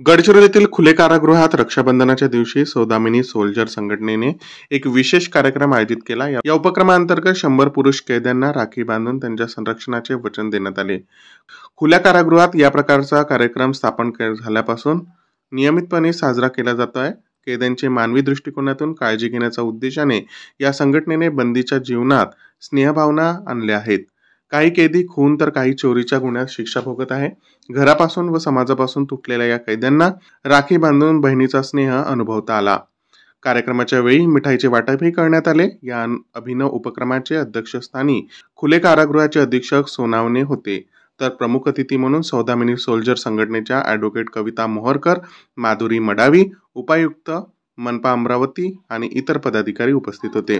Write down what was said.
गडचिरोलीतील खुले कारागृहात रक्षाबंधनाच्या दिवशी सौदामिनी सोल्जर संघटनेने एक विशेष कार्यक्रम आयोजित केला। या उपक्रमाअंतर्गत 100 पुरुष कैद्यांना राखी बांधून त्यांच्या संरक्षणाचे वचन देण्यात आले। खुल्या कारागृहात या प्रकारचा कार्यक्रम स्थापन झाल्यापासून नियमितपणे साजरा केला जातो आहे। कैद्यांचे मानवी दृष्टिकोनातून काळजी घेण्याच्या उद्देशाने या संघटनेने बंदीच्या जीवनात स्नेहभावना आणल्या आहेत। काही कैदी खून तर काही चोरीच्या गुन्ह्यात शिक्षा भोगत आहे। घरापासून व समाजापासून तुटलेल्या या कैद्यांना राखी बांधून बहिणीचा स्नेह अनुभवता आला। कार्यक्रमाच्या वेळी मिठाईचे वाटपही करण्यात आले। या अभिनव उपक्रमाचे अध्यक्षस्थानी खुले कारागृहाचे अधीक्षक सोनावणे होते, तर प्रमुख अतिथी म्हणून सौदामिनी सोल्जर संघटनेच्या ॲडव्होकेट कविता मोहरकर, माधुरी मडावी, उपायुक्त मनपा अमरावती आणि इतर पदाधिकारी उपस्थित होते।